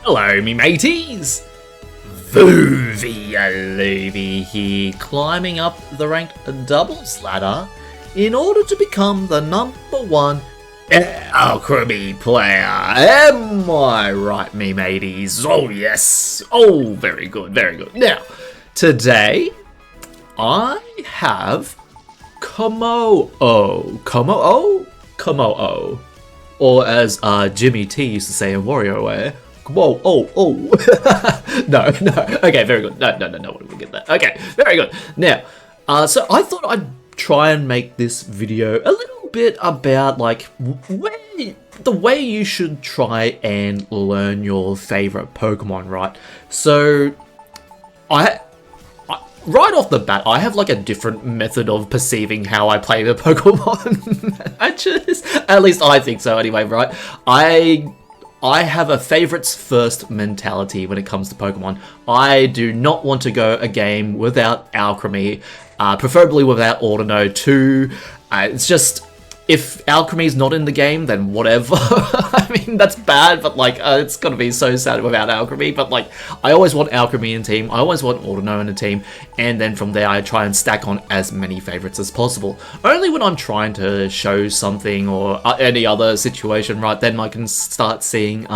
Hello, me mateys! Vuvi Yaloovie here, climbing up the ranked doubles ladder in order to become the #1 Alcremie player. Am I right, me mateys? Oh yes! Oh, very good, very good. Now, today, I have Kommo-O. Kommo-O? Kommo-O. Or as Jimmy T used to say in WarioWare, whoa, oh. No. Okay, very good. No, we'll get that. Okay, very good. Now, so I thought I'd try and make this video a little bit about, like, the way you should try and learn your favorite Pokemon, right? So, right off the bat, I have like a different method of perceiving how I play the Pokemon. At least I think so anyway, right? I have a favorites first mentality when it comes to Pokemon. I do not want to go a game without Alcremie, preferably without Audino too. It's just, if Alcremie's not in the game, then whatever. I mean, that's bad, but like, it's gonna be so sad without Alcremie, but like, I always want Alcremie in a team, I always want Audino in a team, and then from there I try and stack on as many favorites as possible. Only when I'm trying to show something or any other situation, right, then I can start seeing,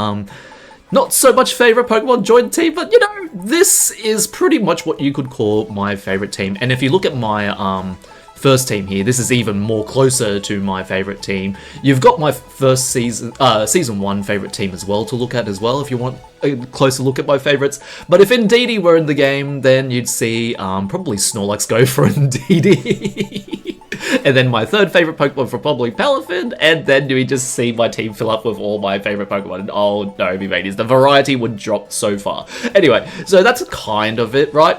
not so much favorite Pokemon join the team, but you know, this is pretty much what you could call my favorite team. And if you look at my, first team here, this is even more closer to my favorite team. You've got my first season 1 favorite team as well to look at as well if you want a closer look at my favorites. But if Indeedee were in the game, then you'd see probably Snorlax go for Indeedee. And then my third favorite Pokemon for probably Palafin, and then we just see my team fill up with all my favorite Pokemon. And oh no, me mateys, the variety would drop so far. Anyway, so that's kind of it, right?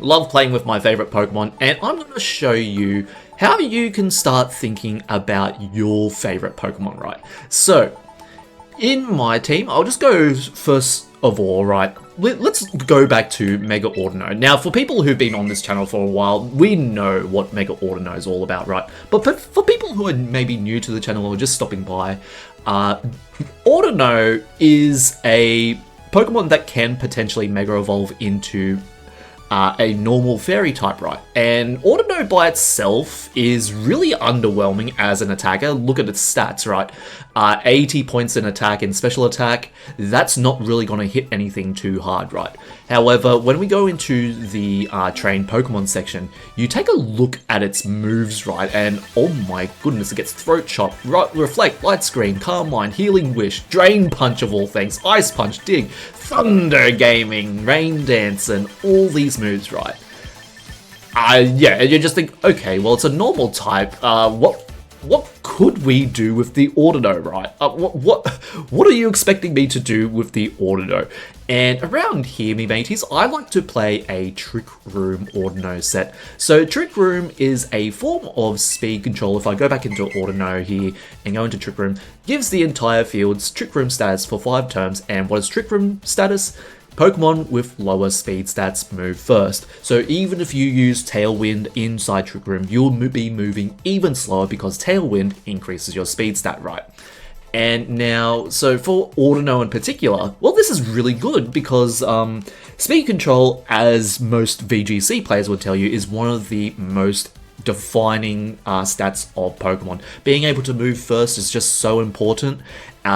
Love playing with my favorite Pokemon, and I'm going to show you how you can start thinking about your favorite Pokemon, right? So, in my team, I'll just go first of all, right? Let's go back to Mega Audino. Now, for people who've been on this channel for a while, we know what Mega Audino is all about, right? But for people who are maybe new to the channel or just stopping by, Audino is a Pokemon that can potentially Mega Evolve into a normal fairy type, right? And Audino by itself is really underwhelming as an attacker. Look at its stats, right? 80 points in attack and special attack. That's not really going to hit anything too hard, right? However, when we go into the trained Pokemon section, you take a look at its moves, right? And oh my goodness, it gets Throat Chop, Reflect, Light Screen, Calm Mind, Healing Wish, Drain Punch of all things, Ice Punch, Dig, Thunder Gaming, Rain Dance, and all these moves, right? Yeah, and you just think, okay, well, it's a normal type. What could we do with the Audino, right? What are you expecting me to do with the Audino? And around here, me mateys, I like to play a Trick Room Audino set. So Trick Room is a form of speed control. If I go back into Audino here and go into Trick Room, gives the entire field's Trick Room status for 5 turns. And what is Trick Room status? Pokemon with lower speed stats move first. So even if you use Tailwind inside Trick Room, you'll be moving even slower because Tailwind increases your speed stat, right? And now, so for Audino in particular, well, this is really good because speed control, as most VGC players would tell you, is one of the most defining stats of Pokemon. Being able to move first is just so important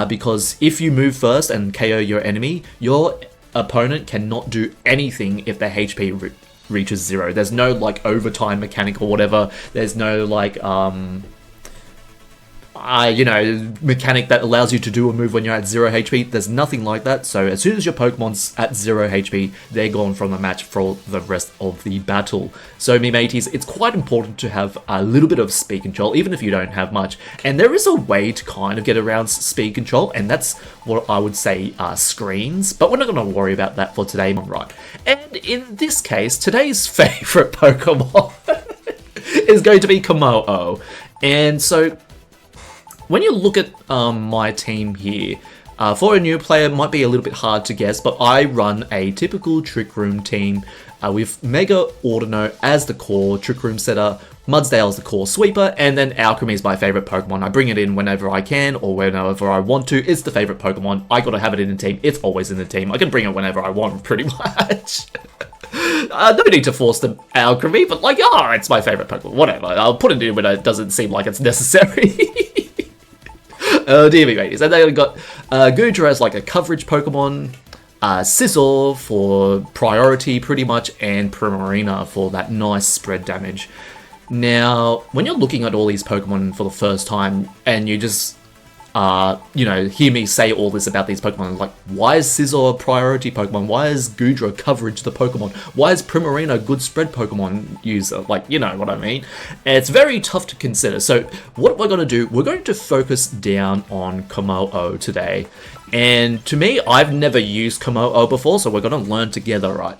because if you move first and KO your enemy, your opponent cannot do anything if their HP reaches 0. There's no like overtime mechanic or whatever. There's no like mechanic that allows you to do a move when you're at 0 HP. There's nothing like that. So as soon as your Pokemon's at 0 HP, they're gone from the match for the rest of the battle. So me mateys, it's quite important to have a little bit of speed control, even if you don't have much. And there is a way to kind of get around speed control, and that's what I would say screens. But we're not going to worry about that for today, right? And in this case, today's favorite Pokemon is going to be Kommo-O. And so when you look at my team here, for a new player, it might be a little bit hard to guess, but I run a typical Trick Room team with Mega Audino as the core Trick Room setter Mudsdale's the core sweeper, and then Alcremie is my favorite Pokemon. I bring it in whenever I can or whenever I want to. It's the favorite Pokemon. I gotta have it in the team. It's always in the team. I can bring it whenever I want, pretty much. No need to force the Alcremie, but like, it's my favorite Pokemon. Whatever. I'll put it in when it doesn't seem like it's necessary. Dear me, mateys. And then we got Goodra as like a coverage Pokemon. Scizor for priority, pretty much, and Primarina for that nice spread damage. Now, when you're looking at all these Pokemon for the first time, and you just, hear me say all this about these Pokemon, like, why is Scizor a priority Pokemon? Why is Goodra coverage the Pokemon? Why is Primarina a good spread Pokemon user? Like, you know what I mean? And it's very tough to consider. So, what we're going to do, we're going to focus down on Kommo-O today. And to me, I've never used Kommo-O before, so we're going to learn together, right?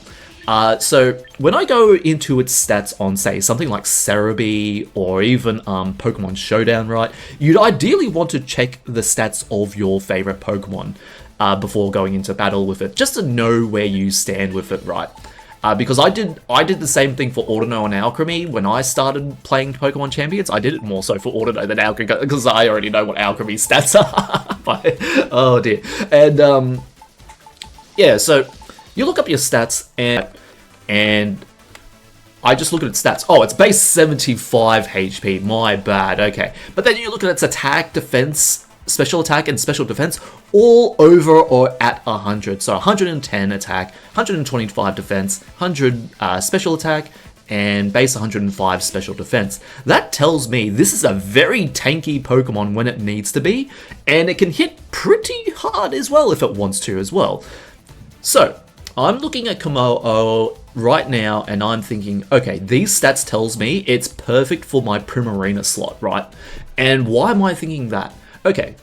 So when I go into its stats on, say, something like Serebii or even Pokemon Showdown, right, you'd ideally want to check the stats of your favorite Pokemon before going into battle with it, just to know where you stand with it, right? Because I did the same thing for Audino and Alcremie when I started playing Pokemon Champions. I did it more so for Audino than Alcremie because I already know what Alcremie's stats are. But, oh dear. And yeah, so you look up your stats and I just look at its stats. Oh, it's base 75 HP. My bad. Okay, but then you look at its attack, defense, special attack, and special defense, all over or at 100. So 110 attack, 125 defense, 100 special attack, and base 105 special defense. That tells me this is a very tanky Pokemon when it needs to be, and it can hit pretty hard as well if it wants to as well. So I'm looking at Kommo-O right now, and I'm thinking, okay, these stats tells me it's perfect for my Primarina slot, right? And why am I thinking that? Okay,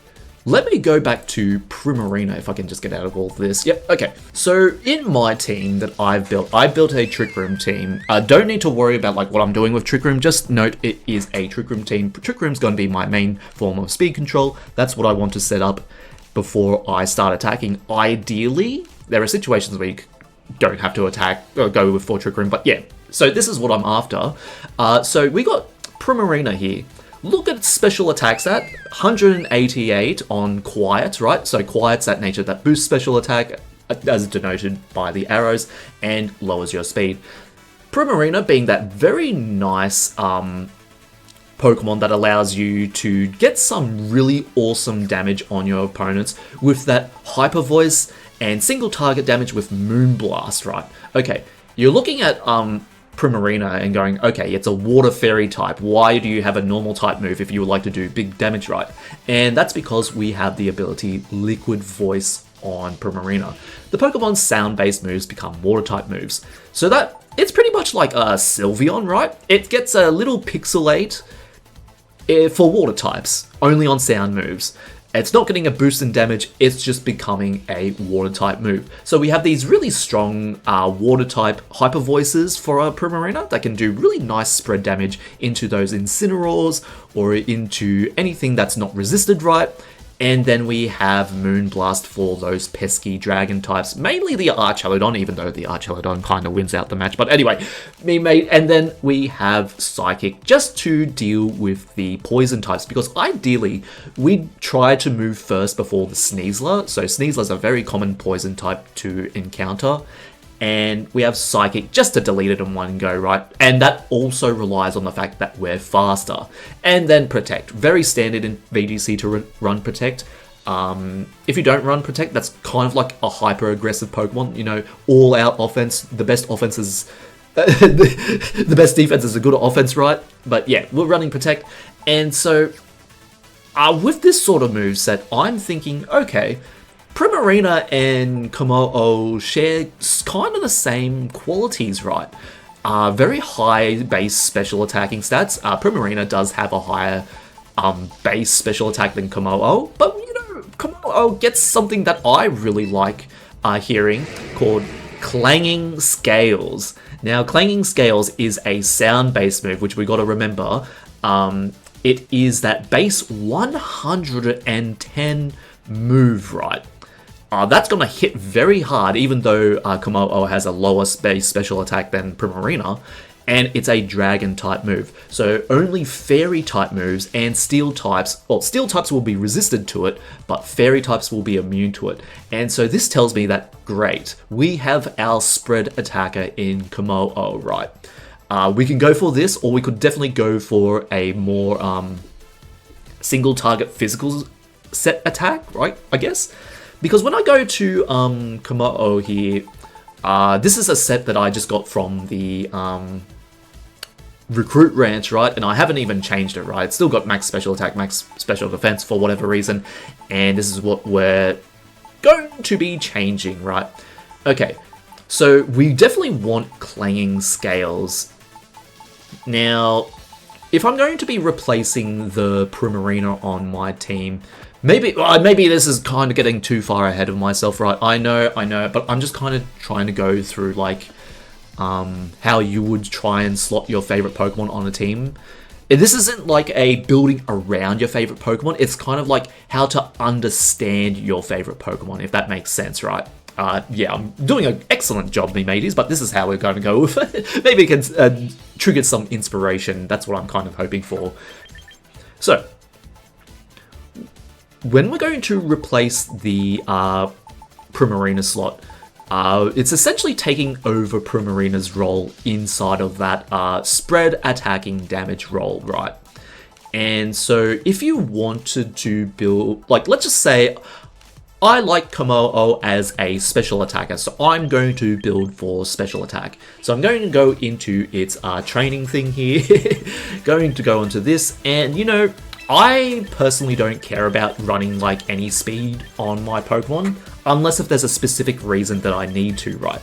let me go back to Primarina, if I can just get out of all this. Yep, okay. So in my team that I built a Trick Room team. Don't need to worry about like what I'm doing with Trick Room. Just note it is a Trick Room team. Trick Room's going to be my main form of speed control. That's what I want to set up before I start attacking. Ideally, there are situations where you don't have to attack or go with 4 Trick Room, but yeah. So this is what I'm after. So we got Primarina here. Look at its special attack stat, 188 on Quiet, right? So Quiet's that nature that boosts special attack, as denoted by the arrows, and lowers your speed. Primarina being that very nice Pokemon that allows you to get some really awesome damage on your opponents with that Hyper Voice and single target damage with Moonblast, right? Okay, you're looking at Primarina and going, okay, it's a water fairy type. Why do you have a normal type move if you would like to do big damage, right? And that's because we have the ability Liquid Voice on Primarina. The Pokemon's sound-based moves become water type moves. So that, it's pretty much like a Sylveon, right? It gets a little pixelate for water types, only on sound moves. It's not getting a boost in damage, it's just becoming a water type move. So we have these really strong water type hyper voices for our Primarina that can do really nice spread damage into those Incineroars or into anything that's not resisted, right? And then we have Moonblast for those pesky dragon types, mainly the Archelodon, even though the Archelodon kind of wins out the match. But anyway, and then we have Psychic just to deal with the poison types, because ideally we try to move first before the Sneasler. So Sneasler's a very common poison type to encounter. And we have Psychic just to delete it in one go, right? And that also relies on the fact that we're faster. And then Protect. Very standard in VGC to run Protect. If you don't run Protect, that's kind of like a hyper-aggressive Pokemon. You know, all-out offense. The best offense is... the best defense is a good offense, right? But yeah, we're running Protect. And so, with this sort of moveset, I'm thinking, okay... Primarina and Kommo-O share kind of the same qualities, right? Very high base special attacking stats. Primarina does have a higher base special attack than Kommo-O, but you know, Kommo-O gets something that I really like hearing called Clanging Scales. Now, Clanging Scales is a sound-based move, which we got to remember. It is that base 110 move, right? That's going to hit very hard, even though Kommo-O has a lower base special attack than Primarina. and it's a dragon type move. So only fairy type moves and steel types, well, steel types will be resistant to it, but fairy types will be immune to it. And so this tells me that, great, we have our spread attacker in Kommo-O, right? We can go for this, or we could definitely go for a more single target physical set attack, right, I guess? Because when I go to Kommo-O here, this is a set that I just got from the Recruit Ranch, right? And I haven't even changed it, right? It's still got max special attack, max special defense for whatever reason. And this is what we're going to be changing, right? Okay, so we definitely want clanging scales. Now, if I'm going to be replacing the Primarina on my team, maybe this is kind of getting too far ahead of myself, right? I know, but I'm just kind of trying to go through, like, how you would try and slot your favorite Pokemon on a team. This isn't like a building around your favorite Pokemon, it's kind of like how to understand your favorite Pokemon, if that makes sense, right? Yeah, I'm doing an excellent job, me mateys, but this is how we're going to go with it. Maybe it can trigger some inspiration, that's what I'm kind of hoping for. So, when we're going to replace the Primarina slot, it's essentially taking over Primarina's role inside of that spread attacking damage role, right? And so if you wanted to build, like, let's just say I like Kommo-O as a special attacker, so I'm going to build for special attack. So I'm going to go into its training thing here, going to go into this, and you know, I personally don't care about running like any speed on my Pokemon, unless if there's a specific reason that I need to, right?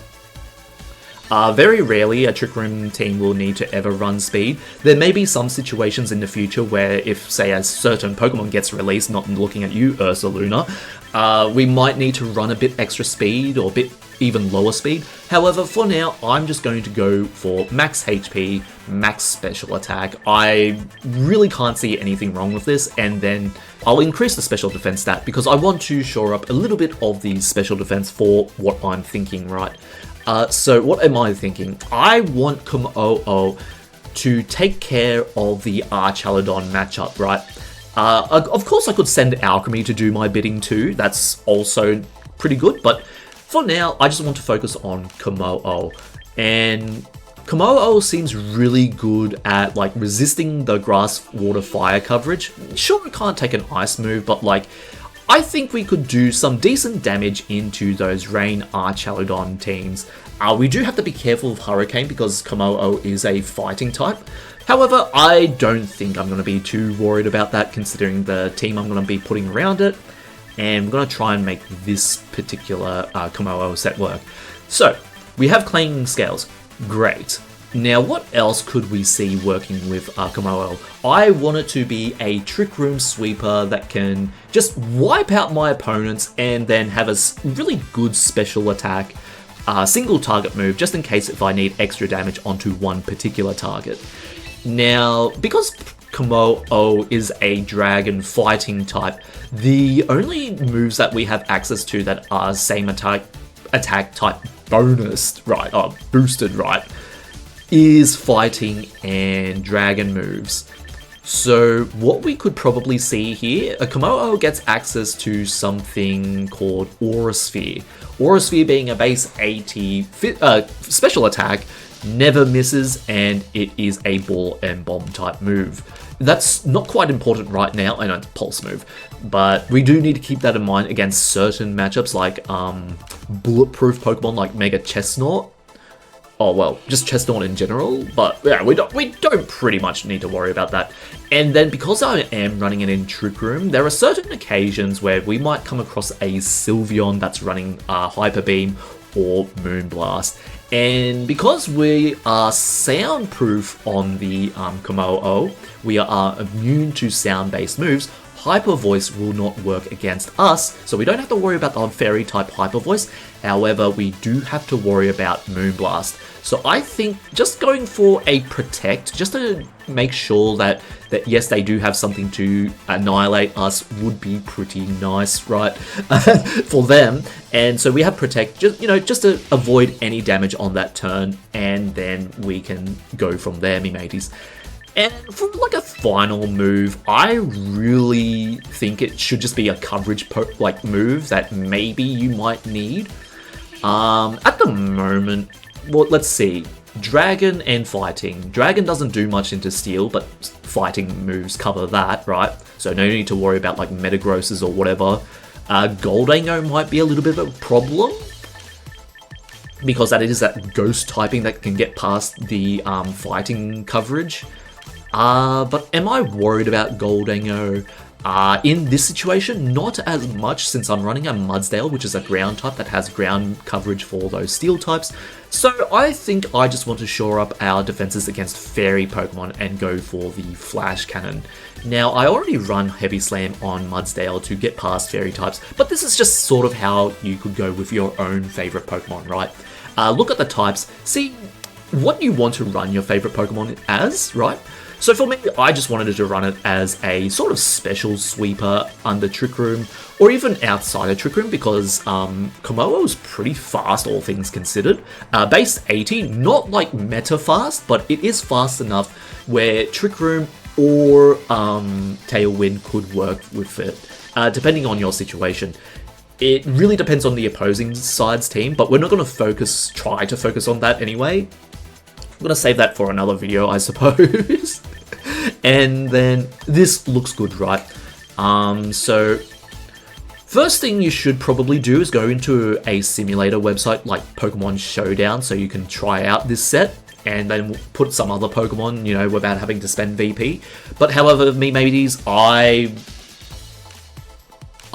Very rarely a Trick Room team will need to ever run speed. There may be some situations in the future where if, say, a certain Pokemon gets released, not looking at you, Ursaluna, we might need to run a bit extra speed or a bit even lower speed. However, for now, I'm just going to go for max HP, max special attack. I really can't see anything wrong with this, and then I'll increase the special defense stat because I want to shore up a little bit of the special defense for what I'm thinking, right? So what am I thinking? I want Kommo-O to take care of the Archaludon matchup, right? Of course I could send Alcremie to do my bidding too, that's also pretty good, but for now, I just want to focus on Kommo-O. And Kommo-O seems really good at like resisting the grass, water, fire coverage. Sure, it can't take an ice move, but like, I think we could do some decent damage into those Rain Archaludon teams. We do have to be careful of Hurricane because Kommo-O is a fighting type. However, I don't think I'm going to be too worried about that considering the team I'm going to be putting around it. And we're going to try and make this particular Kommo-O set work. So, we have Clanging Scales. Great. Now, what else could we see working with Kommo-O? I want it to be a Trick Room sweeper that can just wipe out my opponents and then have a really good special attack, single target move, just in case if I need extra damage onto one particular target. Now, because Kommo-O is a dragon fighting type, the only moves that we have access to that are same attack type bonus, right, or boosted, right, is fighting and dragon moves. So what we could probably see here, a Kommo-O gets access to something called Aura Sphere. Aura Sphere being a base 80 special attack, never misses, and it is a ball and bomb type move. That's not quite important right now, I know it's a pulse move, but we do need to keep that in mind against certain matchups like bulletproof Pokemon like Mega Chestnut. Oh well, just Chestnut in general, but yeah, we don't pretty much need to worry about that. And then because I am running it in Trick Room, there are certain occasions where we might come across a Sylveon that's running Hyper Beam or Moonblast. And because we are soundproof on the Kommo-O, we are immune to sound-based moves. Hyper Voice will not work against us, so we don't have to worry about the Fairy type Hyper Voice. However, we do have to worry about Moonblast. So I think just going for a Protect, just to make sure that yes, they do have something to annihilate us, would be pretty nice, right, for them. And so we have Protect, just to avoid any damage on that turn, and then we can go from there, me mateys. And for like a final move, I really think it should just be a coverage move that maybe you might need. At the moment, well, let's see. Dragon and Fighting. Dragon doesn't do much into Steel, but Fighting moves cover that, right? So no need to worry about like Metagrosses or whatever. Goldango might be a little bit of a problem, because that is that Ghost typing that can get past the Fighting coverage. But am I worried about Goldango? In this situation, not as much, since I'm running a Mudsdale, which is a ground type that has ground coverage for those steel types. So I think I just want to shore up our defenses against fairy Pokemon and go for the Flash Cannon. Now, I already run Heavy Slam on Mudsdale to get past fairy types, but this is just sort of how you could go with your own favorite Pokemon, right? Look at the types, see what you want to run your favorite Pokemon as, right? So for me, I just wanted to run it as a sort of special sweeper under Trick Room, or even outside of Trick Room, because Kommo-O is pretty fast, all things considered. Base 80, not like meta fast, but it is fast enough where Trick Room or Tailwind could work with it, depending on your situation. It really depends on the opposing side's team, but we're not going to try to focus on that anyway. I'm going to save that for another video, I suppose. And then this looks good, right? So first thing you should probably do is go into a simulator website like Pokemon Showdown, so you can try out this set and then put some other Pokemon, without having to spend VP. But however, me mateys, I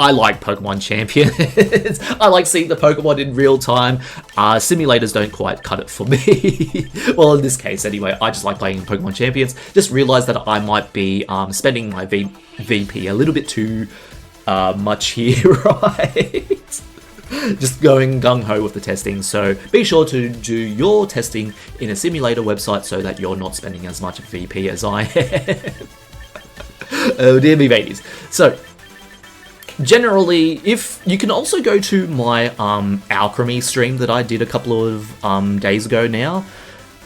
like Pokemon Champions. I like seeing the Pokemon in real time. Simulators don't quite cut it for me. Well, in this case anyway, I just like playing Pokemon Champions. Just realized that I might be spending my VP a little bit too much here, right? Just going gung-ho with the testing. So be sure to do your testing in a simulator website so that you're not spending as much VP as I am. Oh dear me, mateys. So generally, if you can also go to my Alcremie stream that I did a couple of days ago now,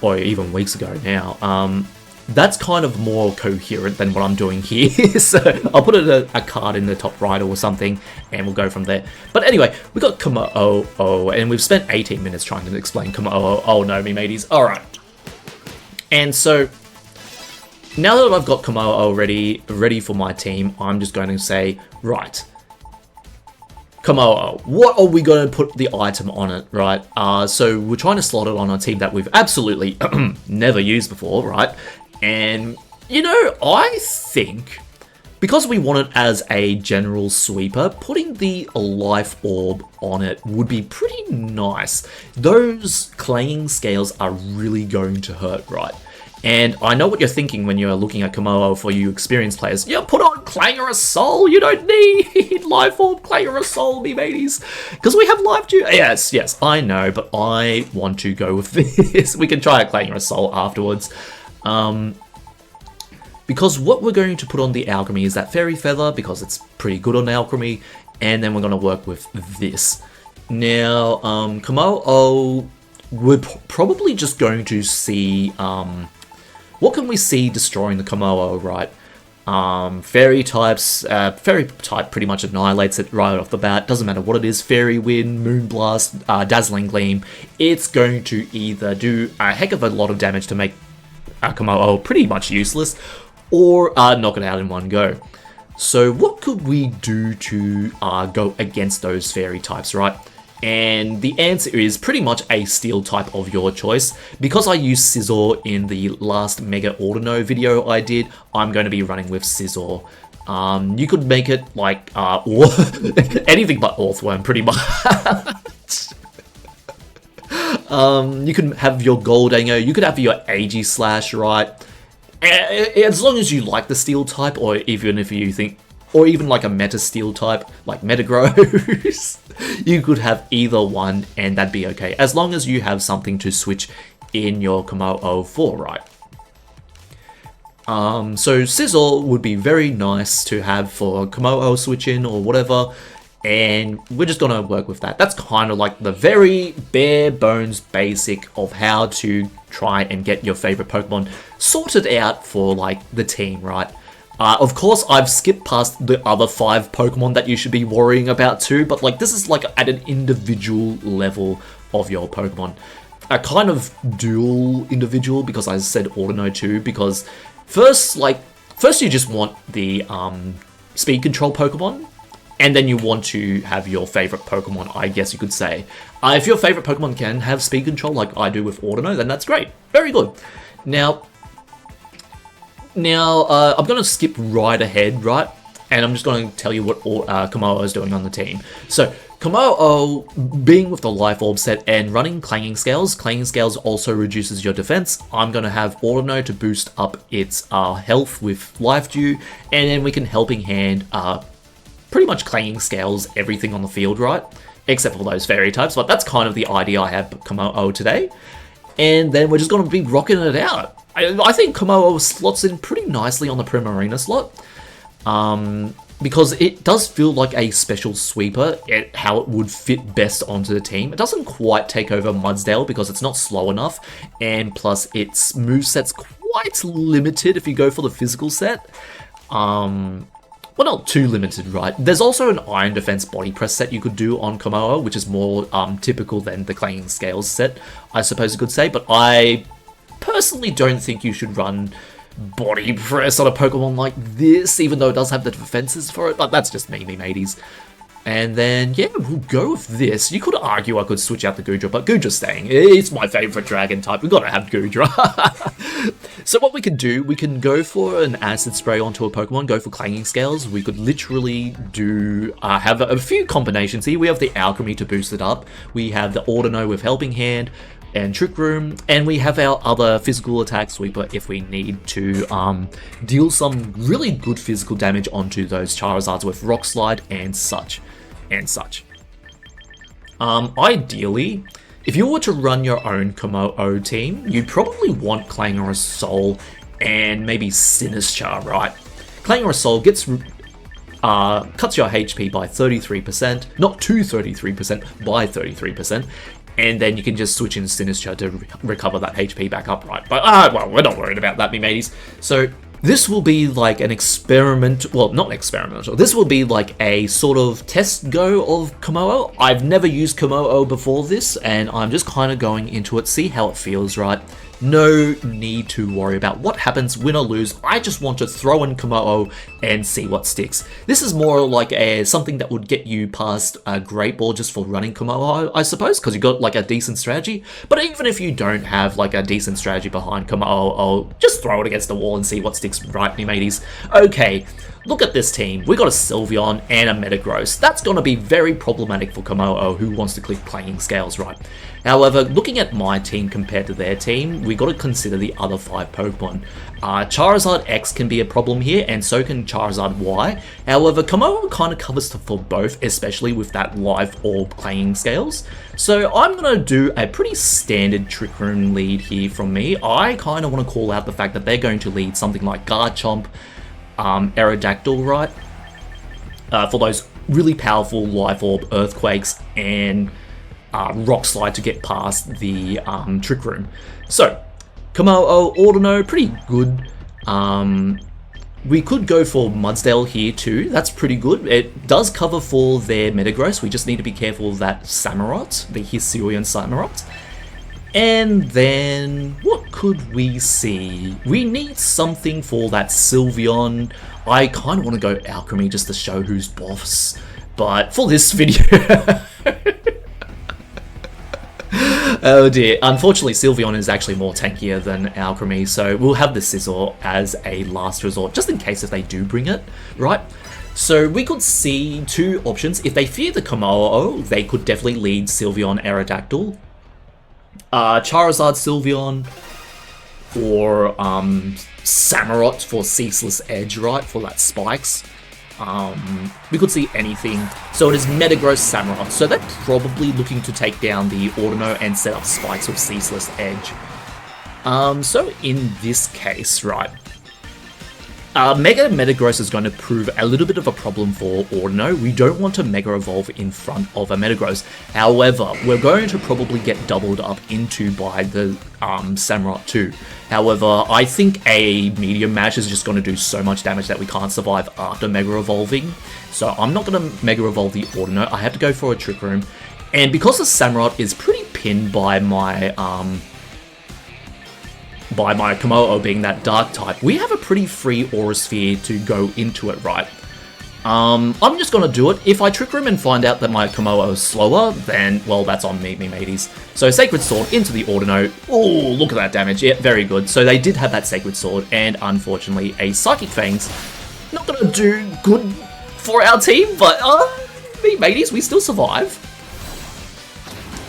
or even weeks ago now, that's kind of more coherent than what I'm doing here. So I'll put a card in the top right or something, and we'll go from there. But anyway, we got Kommo-O, and we've spent 18 minutes trying to explain Kommo-O. Oh no, me mateys. All right. And so now that I've got Kommo-O ready for my team, I'm just going to say, right, Kommo-O, what are we going to put the item on it, right? So we're trying to slot it on a team that we've absolutely never used before, right? And, I think because we want it as a general sweeper, putting the Life Orb on it would be pretty nice. Those clanging scales are really going to hurt, right? And I know what you're thinking when you're looking at Kommo-O for you experienced players. Yeah, put on Clangor of Soul. You don't need Life Orb Clangor of Soul, me mateys. Because we have Life Dew. Yes, I know, but I want to go with this. We can try a Clangor of Soul afterwards. Because what we're going to put on the Alcremie is that Fairy Feather, because it's pretty good on Alcremie. And then we're going to work with this. Now, Kommo-O, we're probably just going to see... what can we see destroying the Kommo-O, right? Fairy types, Fairy type pretty much annihilates it right off the bat. Doesn't matter what it is, Fairy Wind, Moonblast, Dazzling Gleam. It's going to either do a heck of a lot of damage to make Kommo-O pretty much useless, or knock it out in one go. So what could we do to go against those Fairy types, right? And the answer is pretty much a Steel type of your choice. Because I used Scizor in the last Mega Audino video I did, I'm going to be running with Scizor. You could make it like anything but Orthworm, pretty much. You can have your Goldango, you could have your Aegislash, right? As long as you like the Steel type, or even if you think, or even like a Meta Steel type, like Metagross. You could have either one, and that'd be okay, as long as you have something to switch in your Kommo-O for, right? So Sizzle would be very nice to have for Kommo-O switch in or whatever, and we're just gonna work with that. That's kind of like the very bare bones basic of how to try and get your favorite Pokemon sorted out for like the team, right? Of course, I've skipped past the other 5 Pokemon that you should be worrying about too, but like this is like at an individual level of your Pokemon. A kind of dual individual, because I said Audino too, because first you just want the speed control Pokemon, and then you want to have your favorite Pokemon, I guess you could say. If your favorite Pokemon can have speed control like I do with Audino, then that's great. Very good. Now, I'm going to skip right ahead, right? And I'm just going to tell you what Kommo-O is doing on the team. So, Kommo-O, being with the Life Orb set and running Clanging Scales also reduces your defense. I'm going to have Audino to boost up its health with Life Dew, and then we can Helping Hand pretty much Clanging Scales everything on the field, right? Except for those fairy types, but that's kind of the idea I have for Kommo-O today. And then we're just going to be rocking it out. I think Kommo-O slots in pretty nicely on the Primarina slot. Because it does feel like a special sweeper, how it would fit best onto the team. It doesn't quite take over Mudsdale because it's not slow enough, and plus its moveset's quite limited if you go for the physical set. Well, not too limited, right? There's also an Iron Defense Body Press set you could do on Kommo-O, which is more typical than the Clanging Scales set, I suppose you could say, but I personally don't think you should run Body Press on a Pokemon like this, even though it does have the defenses for it, but that's just me, mateys. And then, yeah, we'll go with this. You could argue I could switch out the Goodra, but Goodra's staying. It's my favorite dragon type. We've got to have Goodra. So what we can do, we can go for an Acid Spray onto a Pokemon, go for Clanging Scales. We could literally do, have a few combinations here. We have the Alcremie to boost it up. We have the Audino with Helping Hand and Trick Room, and we have our other physical attack sweeper if we need to deal some really good physical damage onto those Charizards with Rock Slide and such. Ideally, if you were to run your own Kommo-O team, you'd probably want Clangorous Soul and maybe Sinistcha, right? Clangorous Soul gets cuts your HP by 33%, not to 33%, by 33%, and then you can just switch in Sinistcha to recover that HP back up, right? But, well, we're not worried about that, me mateys. So, this will be like an experiment, well, not experimental, this will be like a sort of test go of Kommo-O. I've never used Kommo-O before this, and I'm just kind of going into it, see how it feels, right? No need to worry about what happens, win or lose. I just want to throw in Kommo-O and see what sticks. This is more like something that would get you past a Great Ball just for running Kommo-O, I suppose, because you got like a decent strategy. But even if you don't have like a decent strategy behind Kommo-O, just throw it against the wall and see what sticks, right, me mateys? Okay, look at this team. We got a Sylveon and a Metagross. That's going to be very problematic for Kommo-O, who wants to click Clanging Scales, right? However, looking at my team compared to their team, we got to consider the other 5 Pokemon. Charizard X can be a problem here, and so can Charizard Y. However, Kommo-O kind of covers for both, especially with that Life Orb Clanging Scales. So I'm going to do a pretty standard Trick Room lead here from me. I kind of want to call out the fact that they're going to lead something like Garchomp, Aerodactyl, right? For those really powerful Life Orb Earthquakes and Rock Slide to get past the Trick Room. So, Kommo-O, Audino, pretty good. We could go for Mudsdale here too, that's pretty good. It does cover for their Metagross, we just need to be careful of that Samurott, the Hisui and Samurott. And then, what could we see? We need something for that Sylveon. I kind of want to go Alcremie just to show who's boss, but for this video... Oh dear, unfortunately Sylveon is actually more tankier than Alcremie, so we'll have the Scizor as a last resort, just in case if they do bring it, right? So we could see 2 options. If they fear the Kommo-O, they could definitely lead Sylveon Aerodactyl, Charizard Sylveon, or Samurott for Ceaseless Edge, right, for that Spikes. We could see anything. So it is Metagross Samurott. So they're probably looking to take down the Audino and set up spikes with Ceaseless Edge. So in this case, right, Mega Metagross is going to prove a little bit of a problem for Audino. We don't want to Mega Evolve in front of a Metagross. However, we're going to probably get doubled up into by the Samurott too. However, I think a Medium Mash is just going to do so much damage that we can't survive after Mega Evolving. So I'm not going to Mega Evolve the Audino. I have to go for a Trick Room. And because the Samurott is pretty pinned by my Kommo-O being that dark type, we have a pretty free Aura Sphere to go into it, right? I'm just gonna do it. If I Trick Room and find out that my Kommo-O is slower, then, well, that's on me mateys. So Sacred Sword into the Audino. Oh, look at that damage. Yeah, very good. So they did have that Sacred Sword, and unfortunately, a Psychic Fangs. Not gonna do good for our team, but, me mateys, we still survive.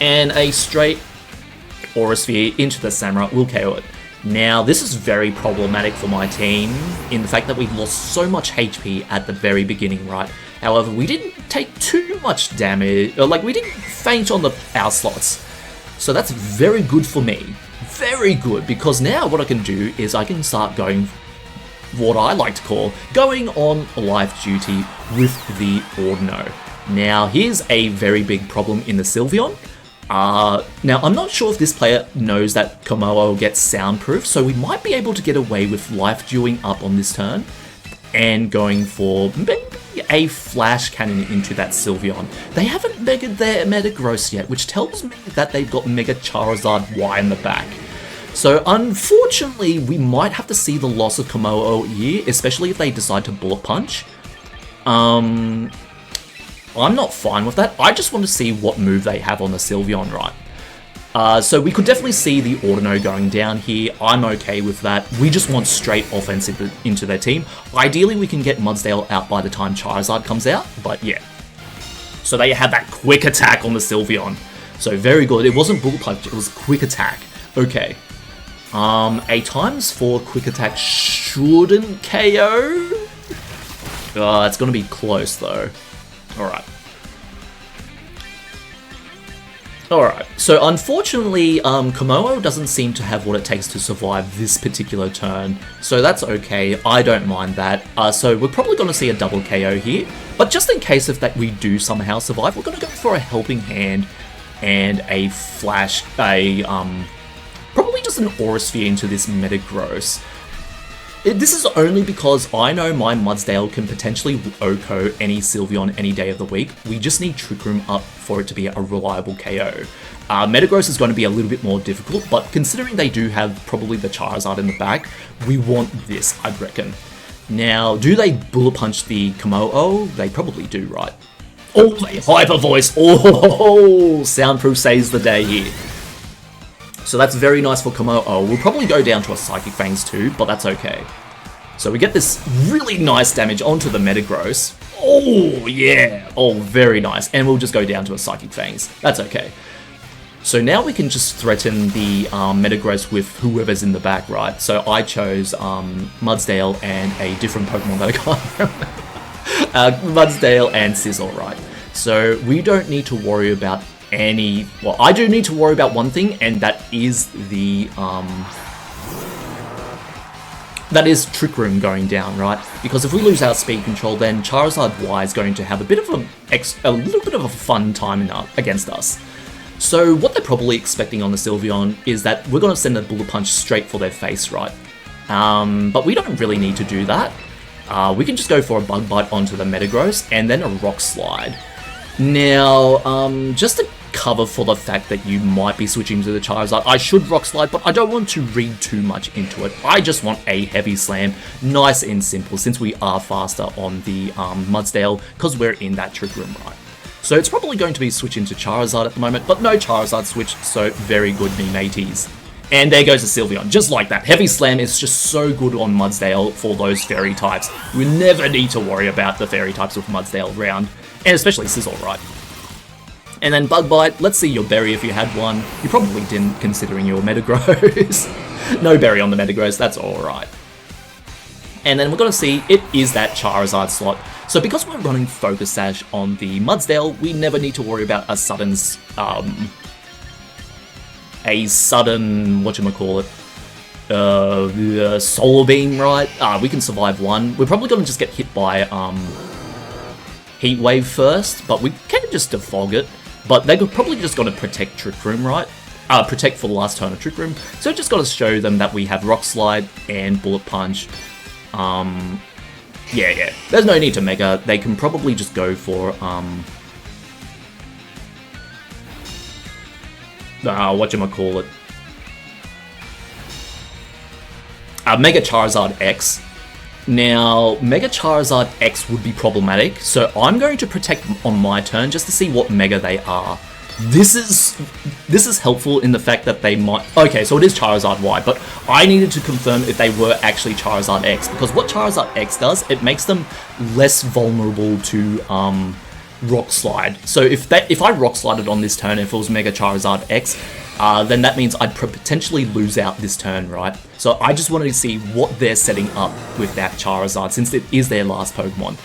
And a straight Aura Sphere into the Samurott will KO it. Now, this is very problematic for my team in the fact that we lost so much HP at the very beginning, right? However, we didn't take too much damage, like we didn't faint on our slots. So that's very good for me. Very good, because now what I can do is I can start going what I like to call going on life duty with the Audino. Now, here's a very big problem in the Sylveon. Now, I'm not sure if this player knows that Kommo-O gets soundproof, so we might be able to get away with life dewing up on this turn and going for maybe a Flash Cannon into that Sylveon. They haven't megaed their Metagross yet, which tells me that they've got Mega Charizard Y in the back. So, unfortunately, we might have to see the loss of Kommo-O here, especially if they decide to Bullet Punch. I'm not fine with that. I just want to see what move they have on the Sylveon, right? So we could definitely see the Audino going down here. I'm okay with that. We just want straight offense into their team. Ideally, we can get Mudsdale out by the time Charizard comes out, but yeah. So they had that quick attack on the Sylveon. So very good. It wasn't Bullet Punch, it was quick attack. Okay. A ×4 quick attack shouldn't KO. It's going to be close, though. Alright, so unfortunately, Kommo-O doesn't seem to have what it takes to survive this particular turn, so that's okay, I don't mind that. So we're probably going to see a double KO here, but just in case if that we do somehow survive, we're going to go for a Helping Hand and a Flash, probably just an Aura Sphere into this Metagross. This is only because I know my Mudsdale can potentially OHKO any Sylveon any day of the week. We just need Trick Room up for it to be a reliable KO. Metagross is going to be a little bit more difficult, but considering they do have probably the Charizard in the back, we want this, I'd reckon. Now, do they Bullet Punch the Kommo-O? They probably do, right? Oh, they Hyper Voice! Oh, Soundproof saves the day here. So that's very nice for Kommo-O. We'll probably go down to a Psychic Fangs too, but that's okay. So we get this really nice damage onto the Metagross. Oh, yeah. Oh, very nice. And we'll just go down to a Psychic Fangs. That's okay. So now we can just threaten the Metagross with whoever's in the back, right? So I chose Mudsdale and a different Pokemon that I can't remember. Mudsdale and Sizzle, right? So we don't need to worry about well, I do need to worry about one thing, and that is the, that is Trick Room going down, right? Because if we lose our speed control, then Charizard Y is going to have a little bit of a fun time against us. So what they're probably expecting on the Sylveon is that we're going to send a Bullet Punch straight for their face, right? But we don't really need to do that. We can just go for a Bug Bite onto the Metagross, and then a Rock Slide. Now, just to cover for the fact that you might be switching to the Charizard, I should Rock Slide, but I don't want to read too much into it. I just want a Heavy Slam, nice and simple, since we are faster on the Mudsdale, because we're in that Trick Room, right? So it's probably going to be switching to Charizard at the moment, but no Charizard switch, so very good, me mateys. And there goes the Sylveon, just like that. Heavy Slam is just so good on Mudsdale for those Fairy types. We never need to worry about the Fairy types with Mudsdale around. And especially Sizzle, right? And then Bug Bite, let's see your Berry if you had one. You probably didn't, considering your Metagross. No Berry on the Metagross, that's alright. And then we're going to see it is that Charizard slot. So because we're running Focus Sash on the Mudsdale, we never need to worry about a sudden, Solar Beam, right? We can survive one. We're probably going to just get hit by Heat Wave first, but we can just defog it. But they're probably just going to protect Trick Room, right? Protect for the last turn of Trick Room. So just got to show them that we have Rock Slide and Bullet Punch. Yeah. There's no need to Mega. They can probably just go for, whatchamacallit. Mega Charizard X. Now, Mega Charizard X would be problematic, so I'm going to protect on my turn just to see what Mega they are. This is helpful in the fact that they might... Okay, so it is Charizard Y, but I needed to confirm if they were actually Charizard X, because what Charizard X does, it makes them less vulnerable to Rock Slide. So if I Rock Slided on this turn, if it was Mega Charizard X, then that means I'd potentially lose out this turn, right? So I just wanted to see what they're setting up with that Charizard, since it is their last Pokemon.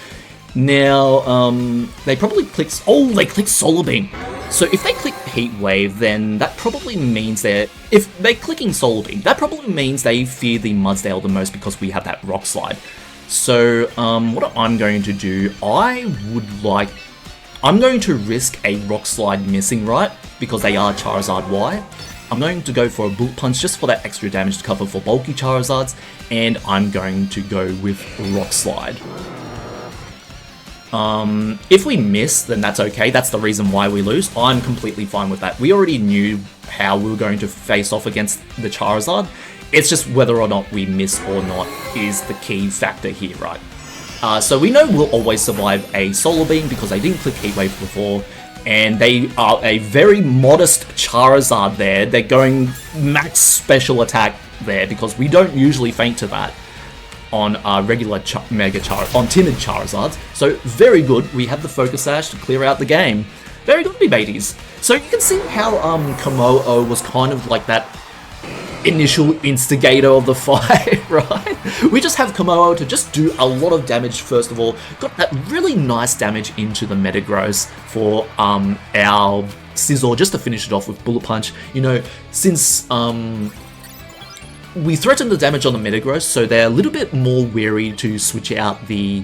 Now, they probably click... Oh, they click Solar Beam. So if they click Heat Wave, then that probably means they're... If they're clicking Solar Beam, that probably means they fear the Mudsdale the most because we have that Rock Slide. So, what I'm going to do, I'm going to risk a Rock Slide missing, right? Because they are Charizard Y. I'm going to go for a Bullet Punch just for that extra damage to cover for bulky Charizards. And I'm going to go with Rock Slide. If we miss, then that's okay. That's the reason why we lose. I'm completely fine with that. We already knew how we were going to face off against the Charizard. It's just whether or not we miss or not is the key factor here, right? So we know we'll always survive a Solar Beam because they didn't click Heat Wave before, and they are a very modest Charizard there. They're going max special attack there because we don't usually feint to that on regular on timid Charizards. So very good. We have the Focus Sash to clear out the game. Very good, me mateys. So you can see how Kommo-O was kind of like that initial instigator of the fight, right? We just have Kommo-O to just do a lot of damage first of all. Got that really nice damage into the Metagross for our Scizor just to finish it off with Bullet Punch. You know, since we threatened the damage on the Metagross, so they're a little bit more wary to switch out the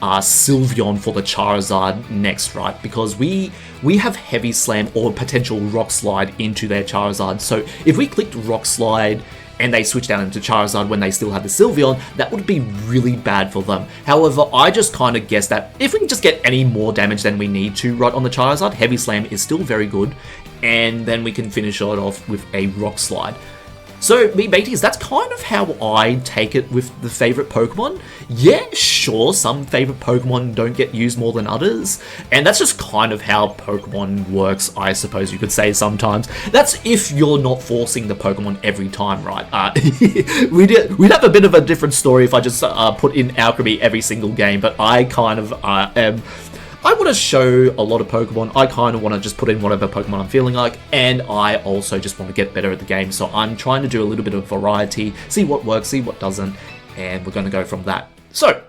Sylveon for the Charizard next, right? Because we have Heavy Slam or potential Rock Slide into their Charizard. So if we clicked Rock Slide and they switched out into Charizard when they still have the Sylveon, that would be really bad for them. However, I just kind of guess that if we can just get any more damage than we need to right on the Charizard, Heavy Slam is still very good, and then we can finish it off with a Rock Slide. So, me mateys, that's kind of how I take it with the favourite Pokemon. Yeah, sure, some favourite Pokemon don't get used more than others, and that's just kind of how Pokemon works, I suppose you could say sometimes. That's if you're not forcing the Pokemon every time, right? We'd have a bit of a different story if I just put in Alcremie every single game, but I kind of am... I want to show a lot of Pokemon. I kind of want to just put in whatever Pokemon I'm feeling like, and I also just want to get better at the game. So I'm trying to do a little bit of variety, see what works, see what doesn't, and we're going to go from that. So,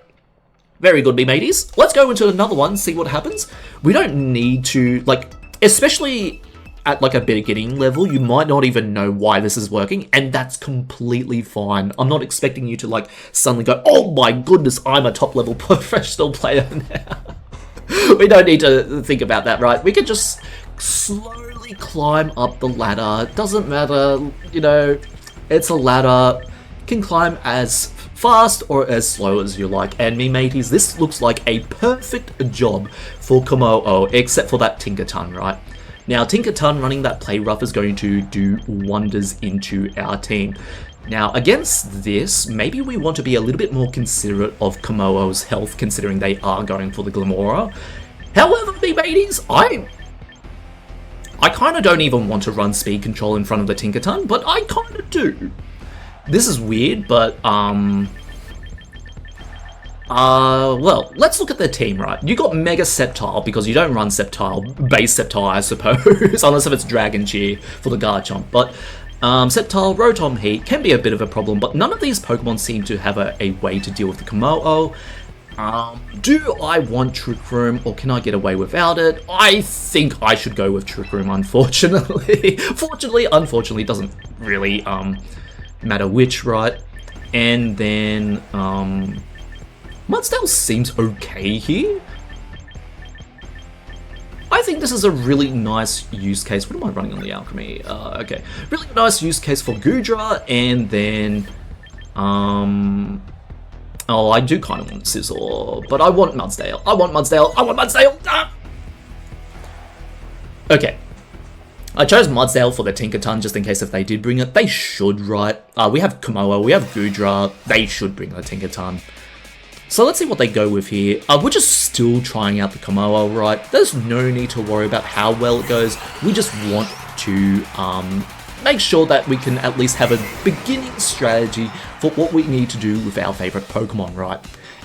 very good, me mateys. Let's go into another one, see what happens. We don't need to, like, especially at like a beginning level, you might not even know why this is working, and that's completely fine. I'm not expecting you to like suddenly go, oh my goodness, I'm a top level professional player now. We don't need to think about that, right? We can just slowly climb up the ladder. Doesn't matter, you know, it's a ladder. Can climb as fast or as slow as you like. And me mateys, this looks like a perfect job for Kommo-O, except for that Tinkaton, right? Now, Tinkaton running that play rough is going to do wonders into our team. Now, against this, maybe we want to be a little bit more considerate of Kommo-O's health, considering they are going for the Glimmora. However, me mateys, I kind of don't even want to run speed control in front of the Tinkaton, but I kind of do. This is weird, but, well, let's look at their team, right? You got Mega Sceptile, because you don't run Sceptile, base Sceptile, I suppose, unless if it's Dragon Cheer for the Garchomp, but... Sceptile, Rotom Heat can be a bit of a problem, but none of these Pokemon seem to have a way to deal with the Kommo-O. Do I want Trick Room, or can I get away without it? I think I should go with Trick Room, unfortunately. Unfortunately, it doesn't really matter which, right? And then Mudsdale seems okay here. I think this is a really nice use case. What am I running on the Alcremie? Okay, really nice use case for Goodra, and then oh, I do kind of want Scizor, but I want Mudsdale. Ah! Okay. I chose Mudsdale for the Tinkerton just in case if they did bring it. They should, right? We have Kommo-O, we have Goodra. They should bring the Tinkerton. So let's see what they go with here. We're just still trying out the Kommo-O, right? There's no need to worry about how well it goes. We just want to make sure that we can at least have a beginning strategy for what we need to do with our favorite Pokemon, right?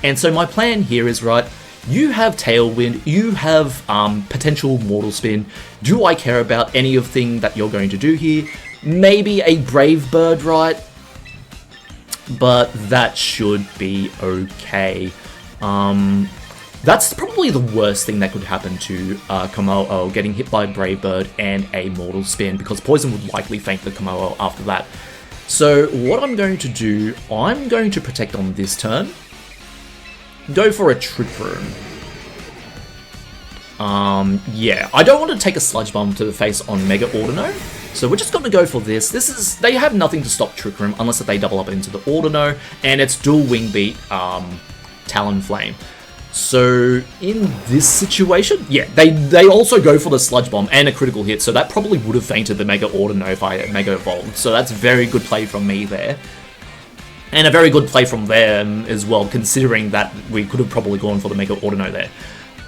And so my plan here is, right, you have Tailwind, you have potential Mortal Spin. Do I care about any of thing that you're going to do here? Maybe a Brave Bird, right? But that should be okay. That's probably the worst thing that could happen to Kommo-O, getting hit by Brave Bird and a Mortal Spin, because Poison would likely faint the Kommo-O after that. So what I'm going to do, I'm going to protect on this turn. Go for a Trick Room. Yeah, I don't want to take a Sludge Bomb to the face on Mega Audino, so we're just going to go for this. They have nothing to stop Trick Room unless they double up into the Audino, and it's dual Wing Beat, Talonflame. So in this situation, yeah, they also go for the Sludge Bomb and a critical hit, so that probably would have fainted the Mega Audino if I had Mega Evolved. So that's very good play from me there. And a very good play from them as well, considering that we could have probably gone for the Mega Audino there.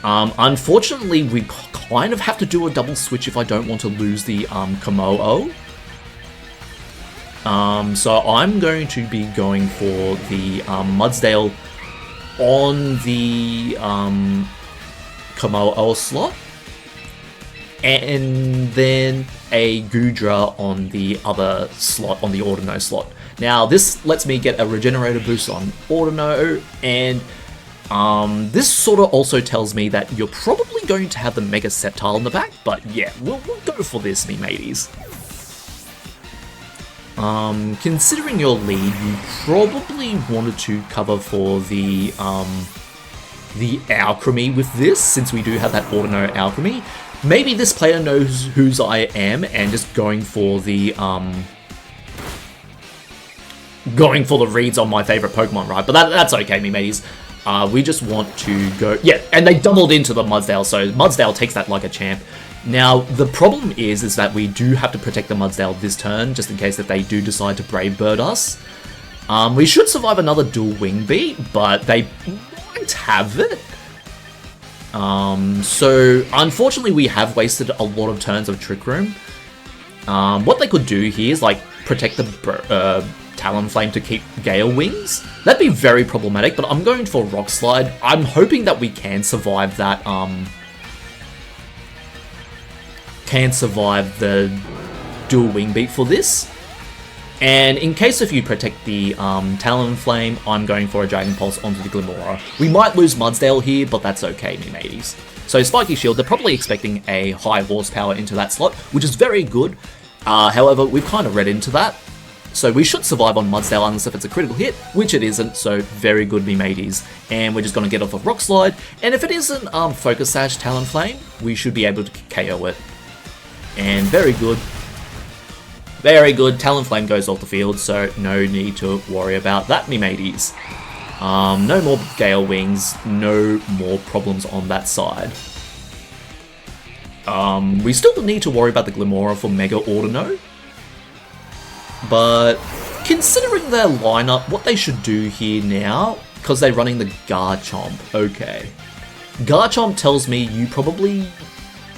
Unfortunately, we kind of have to do a double switch if I don't want to lose the Kommo-O. So I'm going to be going for the Mudsdale on the Kommo-O slot, and then a Goodra on the other slot, on the Audino slot. Now this lets me get a Regenerator boost on Audino, and this sort of also tells me that you're probably going to have the Mega Sceptile in the back, but yeah, we'll go for this, me mateys. Considering your lead, you probably wanted to cover for the Alcremie with this, since we do have that Audino Alcremie. Maybe this player knows whose I am and just going for the reads on my favorite Pokemon, right? But that's okay, me mateys. We just want to go, yeah, and they doubled into the Mudsdale, so Mudsdale takes that like a champ. Now, the problem is that we do have to protect the Mudsdale this turn, just in case that they do decide to Brave Bird us. We should survive another dual Wing Beat, but they might have it. So, unfortunately, we have wasted a lot of turns of Trick Room. What they could do here is, like, protect the Talonflame to keep Gale Wings. That'd be very problematic, but I'm going for Rock Slide. I'm hoping that we can survive that, can survive the dual Wing Beat for this. And in case if you protect the Talonflame, I'm going for a Dragon Pulse onto the Glimmora. We might lose Mudsdale here, but that's okay, me mateys. So Spiky Shield, they're probably expecting a high horsepower into that slot, which is very good. However, we've kind of read into that. So we should survive on Mudsdale unless if it's a critical hit, which it isn't, so very good, me mateys. And we're just going to get off of Rock Slide, and if it isn't Focus Sash Talonflame, we should be able to KO it. And very good. Very good. Talonflame goes off the field, so no need to worry about that, me mateys. No more Gale Wings, no more problems on that side. We still need to worry about the Glimmora for Mega Audino. But considering their lineup, what they should do here now, because they're running the Garchomp, okay. Garchomp tells me you probably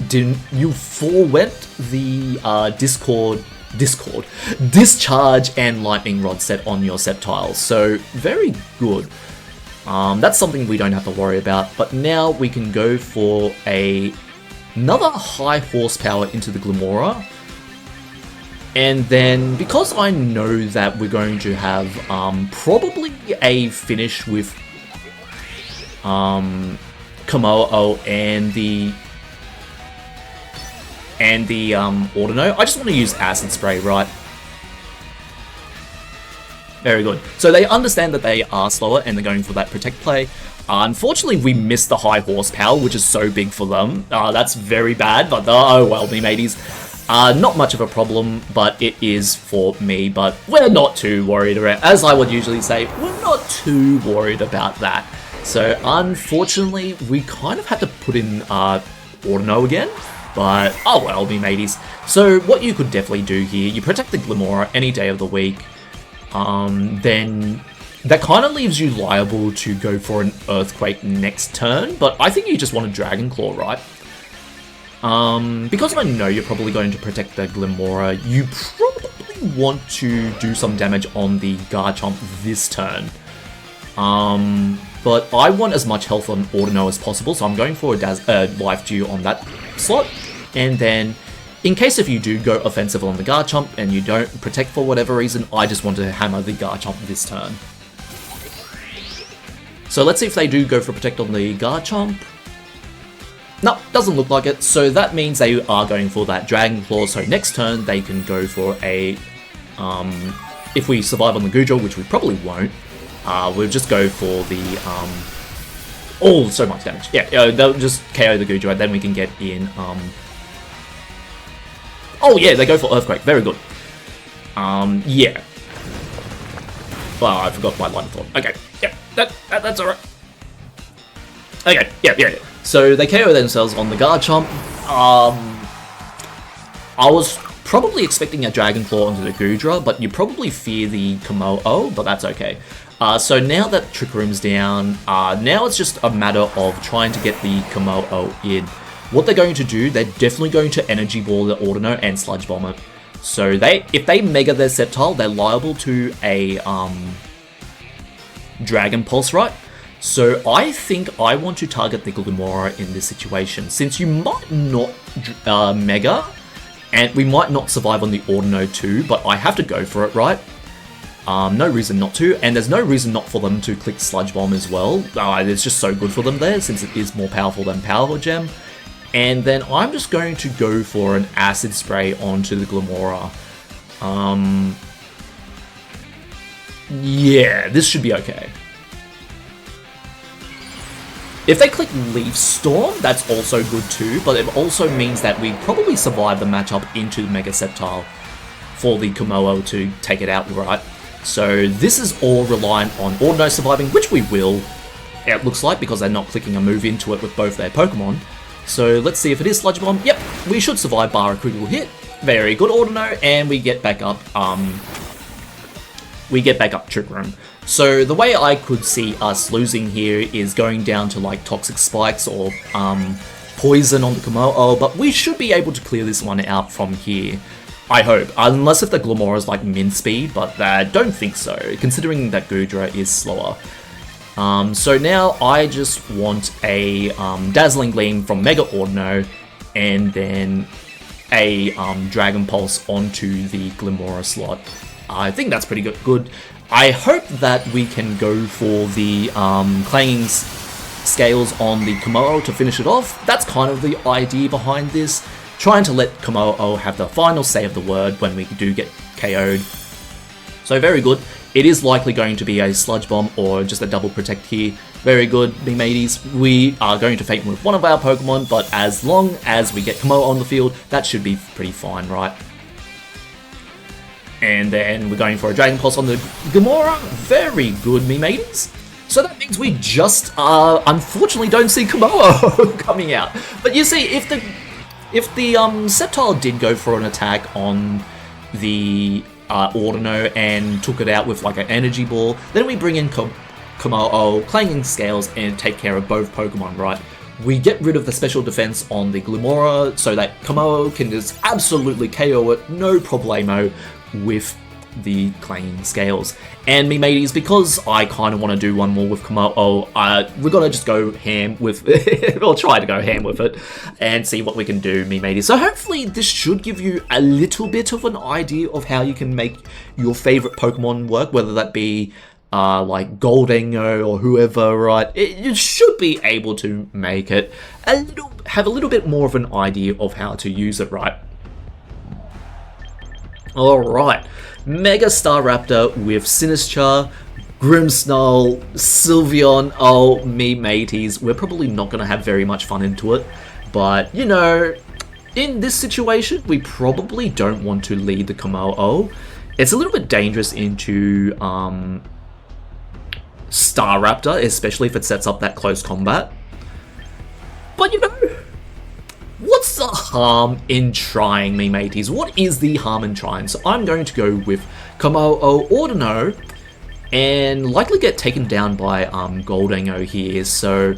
didn't, you forewent the Discharge and Lightning Rod set on your Sceptile, so very good. That's something we don't have to worry about, but now we can go for another high horsepower into the Glimmora. And then, because I know that we're going to have probably a finish with Kommo-O and the Audino, I just want to use Acid Spray, right? Very good. So they understand that they are slower and they're going for that Protect play. Unfortunately, we missed the high horsepower, which is so big for them. That's very bad, but oh well, me mateys. Not much of a problem, but it is for me, but we're not too worried about, as I would usually say, we're not too worried about that. So unfortunately, we kind of had to put in Audino again, but oh well, me mateys. So what you could definitely do here, you protect the Glimmora any day of the week, then that kind of leaves you liable to go for an Earthquake next turn, but I think you just want a Dragon Claw, right? Because I know you're probably going to protect the Glimmora, you probably want to do some damage on the Garchomp this turn. But I want as much health on Audino as possible, so I'm going for a Life Dew on that slot. And then, in case if you do go offensive on the Garchomp and you don't protect for whatever reason, I just want to hammer the Garchomp this turn. So let's see if they do go for protect on the Garchomp. No, doesn't look like it, so that means they are going for that Dragon Claw, so next turn they can go for a, if we survive on the Goodra, which we probably won't, we'll just go for the, oh, so much damage. Yeah, they'll just KO the Goodra, then we can get in, oh yeah, they go for Earthquake, very good. Yeah. Well, I forgot my line of thought. Okay, yeah, that's alright. Okay, yeah. So they KO themselves on the Garchomp. I was probably expecting a Dragon Claw onto the Goodra, but you probably fear the Kommo-O, but that's okay. So now that Trick Room's down, now it's just a matter of trying to get the Kommo-O in. What they're going to do, they're definitely going to Energy Ball the Audino and Sludge Bomb it. So if they Mega their Sceptile, they're liable to a Dragon Pulse, right? So I think I want to target the Glimmora in this situation, since you might not Mega, and we might not survive on the Audino too, but I have to go for it, right? No reason not to, and there's no reason not for them to click Sludge Bomb as well. It's just so good for them there, since it is more powerful than Power Gem. And then I'm just going to go for an Acid Spray onto the Glimmora. Yeah, this should be okay. If they click Leaf Storm, that's also good too, but it also means that we probably survive the matchup into Mega Sceptile for the Kommo-O to take it out, right? So this is all reliant on Audino surviving, which we will, it looks like, because they're not clicking a move into it with both their Pokemon. So let's see if it is Sludge Bomb. Yep, we should survive bar a critical hit. Very good, Audino, and we get back up, Trick Room. So the way I could see us losing here is going down to like Toxic Spikes or Poison on the Kommo-O, but we should be able to clear this one out from here. I hope, unless if the Glimmora is like min speed, but I don't think so, considering that Goodra is slower. So now I just want a Dazzling Gleam from Mega Audino, and then a Dragon Pulse onto the Glimmora slot. I think that's pretty good. I hope that we can go for the Clanging Scales on the Kommo-O to finish it off. That's kind of the idea behind this. Trying to let Kommo-O have the final say of the word when we do get KO'd. So very good. It is likely going to be a Sludge Bomb or just a double protect here. Very good, me mateys. We are going to Fate with one of our Pokemon, but as long as we get Kommo-O on the field, that should be pretty fine, right? And then we're going for a Dragon Pulse on the Glimmora. Very good, me mateys. So that means we just, unfortunately don't see Kommo-O coming out. But you see, if the Sceptile did go for an attack on the Audino and took it out with like an Energy Ball, then we bring in Kommo-O, Clanging Scales, and take care of both Pokemon, right? We get rid of the special defense on the Glimmora so that Kommo-O can just absolutely KO it, no problemo, with the Clanging Scales. And me mateys, because I kind of want to do one more with Kommo-O, we're going to just go ham with or try to go ham with it and see what we can do, me mateys. So hopefully this should give you a little bit of an idea of how you can make your favorite Pokemon work, whether that be like Gholdengo or whoever, right? You should be able to make it have a little bit more of an idea of how to use it, right? Alright, Mega Staraptor with Sinistcha, Grimmsnarl, Sylveon. Oh, me mateys, we're probably not going to have very much fun into it, but, you know, in this situation, we probably don't want to lead the Kommo-O. It's a little bit dangerous into Staraptor, especially if it sets up that close combat. But, you know, what's the harm in trying, me mateys? What is the harm in trying? So I'm going to go with Kommo-O Audino and likely get taken down by Gholdengo here. So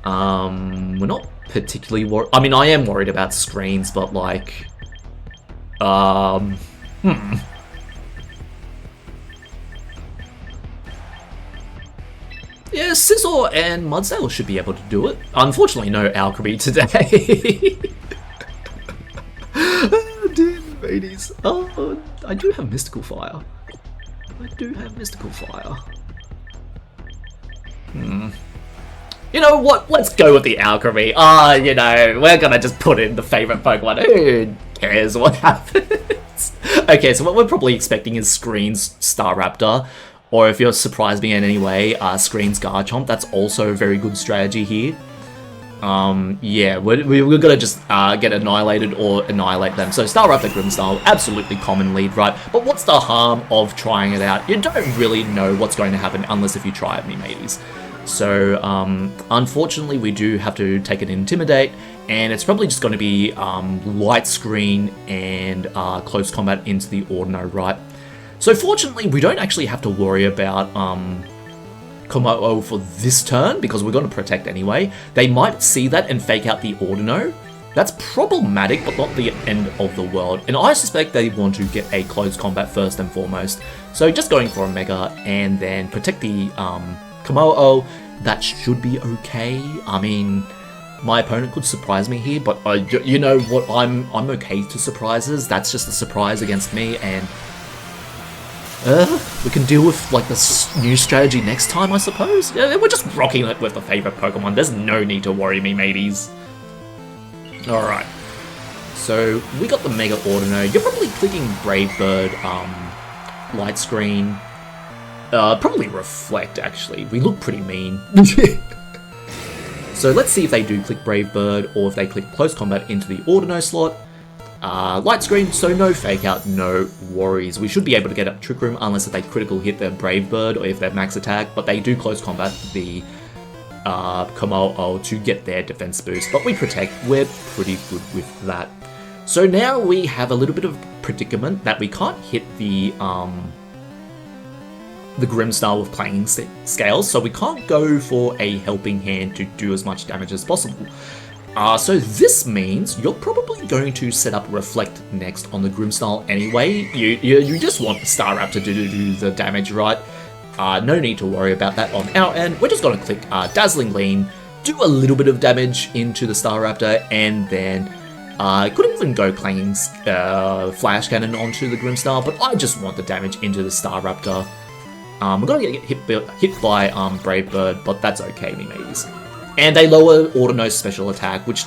we're not particularly worried. I mean, I am worried about screens, but like, yeah, Scizor and Mudsdale should be able to do it. Unfortunately, no Alcremie today. Oh, dear ladies. Oh, I do have Mystical Fire. You know what? Let's go with the Alcremie. You know, we're gonna just put in the favorite Pokemon. Who cares what happens? Okay, so what we're probably expecting is Screen's Staraptor. Or if you're surprised me in any way, Screen's Garchomp. That's also a very good strategy here. Yeah, we're gonna just get annihilated or annihilate them. So Staraptor, Grimmsnarl, absolutely common lead, right? But what's the harm of trying it out? You don't really know what's going to happen unless if you try it, me mateys. So, unfortunately, we do have to take an Intimidate, and it's probably just going to be Light Screen and Close Combat into the Audino, right? So fortunately, we don't actually have to worry about Kommo-O for this turn, because we're going to protect anyway. They might see that and fake out the Audino. That's problematic, but not the end of the world. And I suspect they want to get a close combat first and foremost. So just going for a Mega and then protect the Kommo-O, that should be okay. I mean, my opponent could surprise me here, but you know what? I'm okay to surprises. That's just a surprise against me, and we can deal with like this new strategy next time, I suppose. Yeah, we're just rocking it with the favorite Pokemon. There's no need to worry, me mateys. Alright, so we got the Mega Audino. You're probably clicking Brave Bird, Light Screen, probably Reflect, actually. We look pretty mean. So let's see if they do click Brave Bird, or if they click Close Combat into the Audino slot. Light Screen, so no Fake Out, no worries. We should be able to get up Trick Room, unless if they critical hit their Brave Bird, or if they're Max Attack, but they do Close Combat the Kommo-O to get their defense boost, but we protect. We're pretty good with that. So now we have a little bit of predicament that we can't hit the Grimmsnarl with Clanging Scales, so we can't go for a Helping Hand to do as much damage as possible. So this means you're probably going to set up Reflect next on the Grimmsnarl anyway. You just want Staraptor to do the damage, right? No need to worry about that on our end. We're just going to click Dazzling Gleam, do a little bit of damage into the Staraptor, and then could even go Clanging Flash Cannon onto the Grimmsnarl, but I just want the damage into the Staraptor. We're going to get hit by Brave Bird, but that's okay, me mateys. And they lower Audino's special attack, which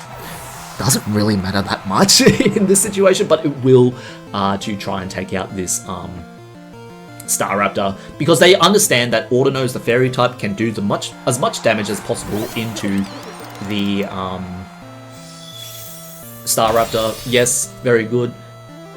doesn't really matter that much in this situation, but it will to try and take out this Staraptor, because they understand that Audino's the Fairy type, can do as much damage as possible into the Staraptor. Yes, very good.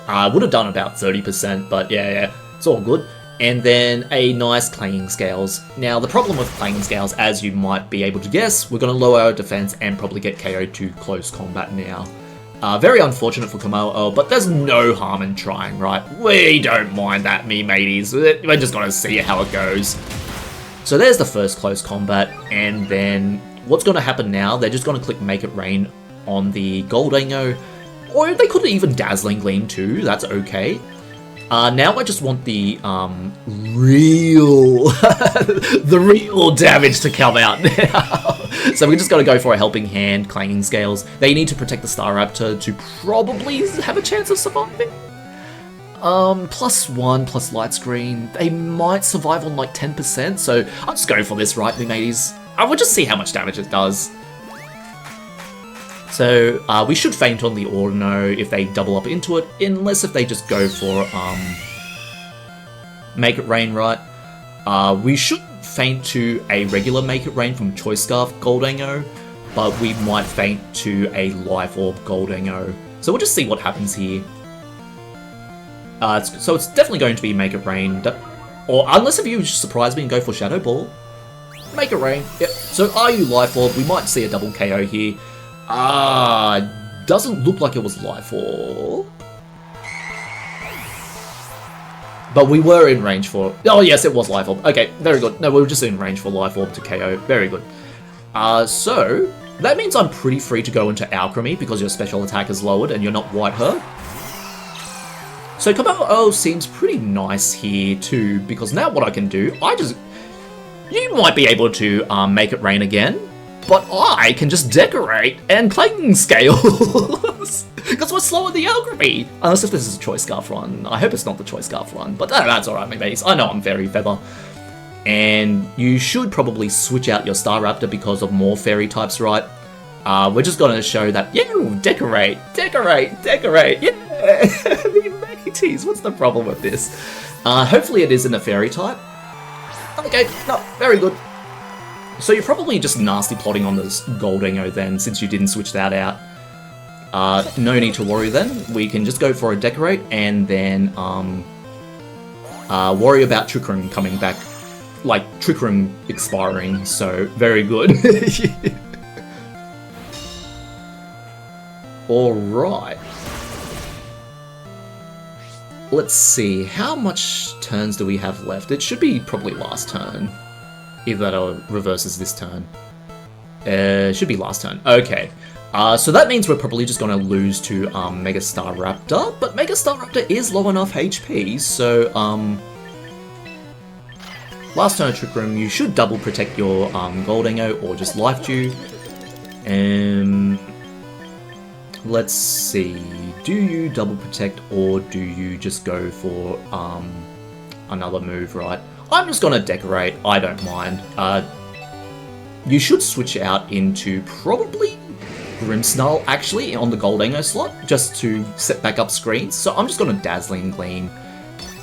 I would have done about 30%, but yeah, it's all good. And then a nice Clanging Scales. Now, the problem with Clanging Scales, as you might be able to guess, we're going to lower our defense and probably get KO'd to Close Combat now. Very unfortunate for Kommo-O, but there's no harm in trying, right? We don't mind that, me mateys. We're just going to see how it goes. So there's the first Close Combat, and then what's going to happen now, they're just going to click Make It Rain on the Gholdengo, or they could even Dazzling Gleam too, that's okay. Now I just want the real the real damage to come out now. So we just got to go for a Helping Hand, Clanging Scales. They need to protect the Staraptor to probably have a chance of surviving. +1 plus Light Screen. They might survive on like 10%, so I'll just go for this, right, me mateys? I will just see how much damage it does. So we should faint on the Audino if they double up into it, unless if they just go for Make It Rain, right? We should faint to a regular Make It Rain from Choice Scarf Goldango, but we might faint to a Life Orb Goldango. So we'll just see what happens here. So it's definitely going to be Make It Rain, or unless if you surprise me and go for Shadow Ball. Make It Rain. Yep. So are you Life Orb? We might see a double KO here. Doesn't look like it was Life Orb. But we were in range for... Oh, yes, it was Life Orb. Okay, very good. No, we were just in range for Life Orb to KO. Very good. So, that means I'm pretty free to go into Alcremie because your special attack is lowered and you're not White Herb. So, Kommo-O seems pretty nice here, too, because now what I can do, you might be able to make it rain again, but I can just decorate and Clanging Scales. Because we're slower than the Alcremie. Unless if this is a Choice Scarf run. I hope it's not the Choice Scarf run, but that's alright, my mates. I know I'm very feather. And you should probably switch out your Staraptor because of more fairy types, right? We're just going to show that, yeah, decorate, yeah. The mateys, what's the problem with this? Hopefully it isn't a fairy type. Okay, no, very good. So you're probably just nasty plotting on this Goldango then, since you didn't switch that out. No need to worry then. We can just go for a Decorate and then worry about Trick Room coming back. Like, Trick Room expiring, so very good. Alright. Let's see, how much turns do we have left? It should be probably last turn. Either that or reverses this turn. Should be last turn. Okay. So that means we're probably just going to lose to Mega Staraptor, but Mega Staraptor is low enough HP, so last turn of Trick Room, you should double protect your Goldango or just Life Dew. Let's see, do you double protect or do you just go for another move, right? I'm just going to Decorate, I don't mind. You should switch out into probably Grimmsnarl actually on the Goldango slot, just to set back up screens. So I'm just going to Dazzling Gleam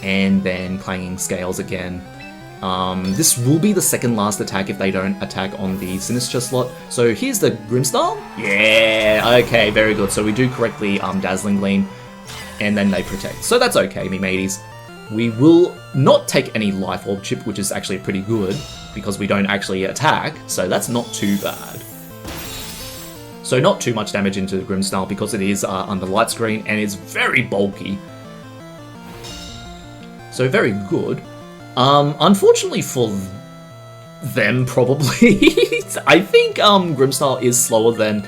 and then Clanging Scales again. This will be the second last attack if they don't attack on the Sinister slot. So here's the Grimmsnarl. Yeah, okay, very good. So we do correctly Dazzling Gleam and then they protect. So that's okay, me mateys. We will not take any Life Orb chip, which is actually pretty good because we don't actually attack. So that's not too bad. So not too much damage into the Grimmsnarl because it is under light screen and it's very bulky. So very good. Unfortunately for them, probably, I think Grimmsnarl is slower than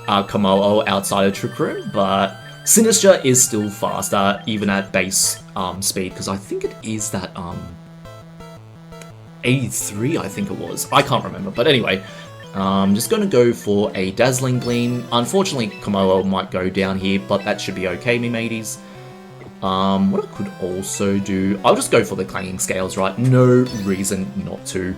Kommo-O outside of Trick Room, but Sinister is still faster, even at base speed, because I think it is that 83, I think it was. I can't remember, but anyway. I'm just going to go for a Dazzling Gleam. Unfortunately, Kommo-O might go down here, but that should be okay, me mateys. What I could also do... I'll just go for the Clanging Scales, right? No reason not to.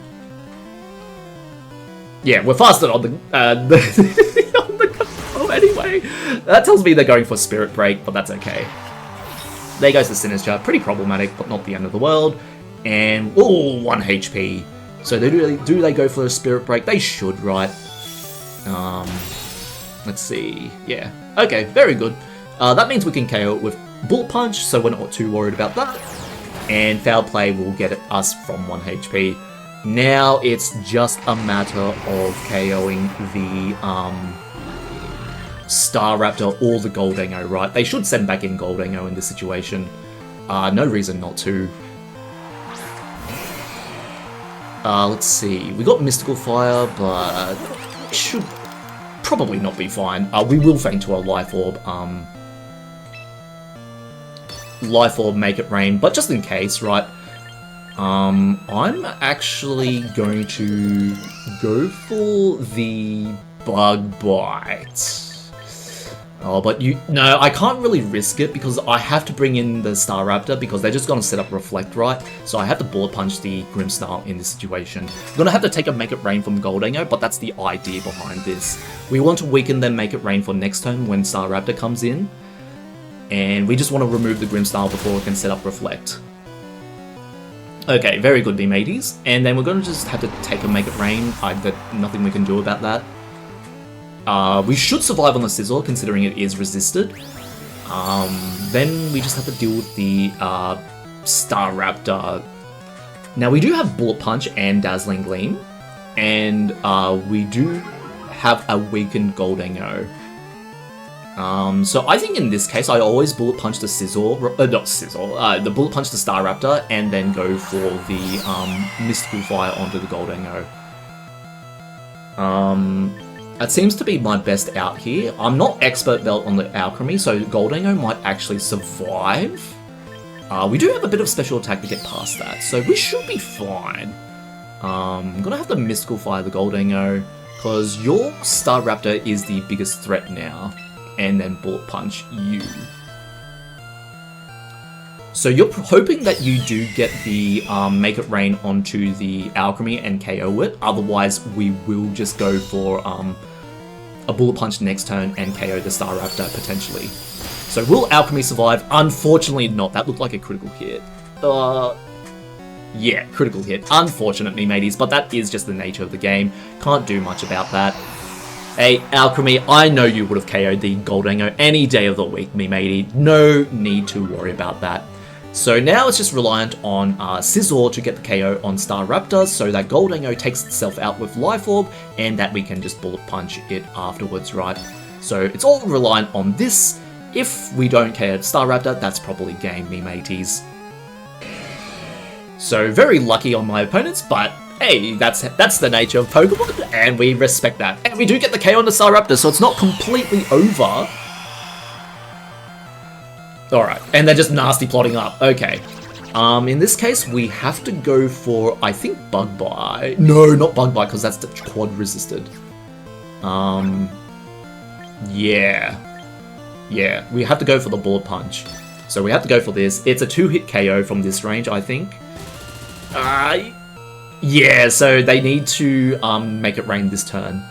Yeah, we're faster on the on the Kommo-O anyway. That tells me they're going for Spirit Break, but that's okay. There goes the Sinister. Pretty problematic, but not the end of the world. And, oh, 1 HP. So do they go for a Spirit Break? They should, right? Let's see. Yeah. Okay, very good. That means we can KO it with Bullet Punch, so we're not too worried about that. And Foul Play will get us from 1 HP. Now it's just a matter of KOing the Staraptor or the Goldango, right? They should send back in Goldango in this situation. No reason not to. Let's see, we got Mystical Fire, but it should probably not be fine. We will faint to a Life Orb. Life Orb, Make It Rain, but just in case, right? I'm actually going to go for the Bug Bite. Oh, but no, I can't really risk it because I have to bring in the Staraptor because they're just going to set up Reflect, right? So I have to Bullet Punch the Grimmsnarl in this situation. I'm going to have to take a Make It Rain from Gholdengo, but that's the idea behind this. We want to weaken them, Make It Rain for next turn when Staraptor comes in. And we just want to remove the Grimmsnarl before we can set up Reflect. Okay, very good, B-mateys. And then we're going to just have to take a Make It Rain. There's nothing we can do about that. We should survive on the Scizor, considering it is resisted. Then we just have to deal with the Staraptor. Now, we do have Bullet Punch and Dazzling Gleam, and we do have a weakened Gholdengo. So I think in this case, I always Bullet Punch the Scizor, the Bullet Punch the Staraptor, and then go for the Mystical Fire onto the Gholdengo. That seems to be my best out here. I'm not Expert Belt on the Alcremie, so Gholdengo might actually survive. We do have a bit of special attack to get past that, so we should be fine. I'm gonna have to Mystical Fire the Gholdengo, because your Staraptor is the biggest threat now, and then Bullet Punch you. So you're hoping that you do get the Make It Rain onto the Alcremie and KO it, otherwise we will just go for a Bullet Punch next turn and KO the Staraptor potentially. So will Alcremie survive? Unfortunately not, that looked like a critical hit. Yeah, critical hit, unfortunately mateys, but that is just the nature of the game, can't do much about that. Hey, Alcremie, I know you would have KO'd the Gholdengo any day of the week, me matey, no need to worry about that. So now it's just reliant on Scizor to get the KO on Staraptor, so that Gholdengo takes itself out with Life Orb, and that we can just Bullet Punch it afterwards, right? So it's all reliant on this. If we don't KO Staraptor, that's probably game, me mateys. So very lucky on my opponents, but hey, that's the nature of Pokemon, and we respect that. And we do get the KO on the Staraptor, so it's not completely over. Alright, and they're just nasty plotting up. Okay. In this case, we have to go for, I think, Bug Bite. No, not Bug Bite, because that's the quad resisted. Yeah. Yeah, we have to go for the Bullet Punch. So we have to go for this. It's a 2-hit KO from this range, I think. Yeah, so they need to Make It Rain this turn.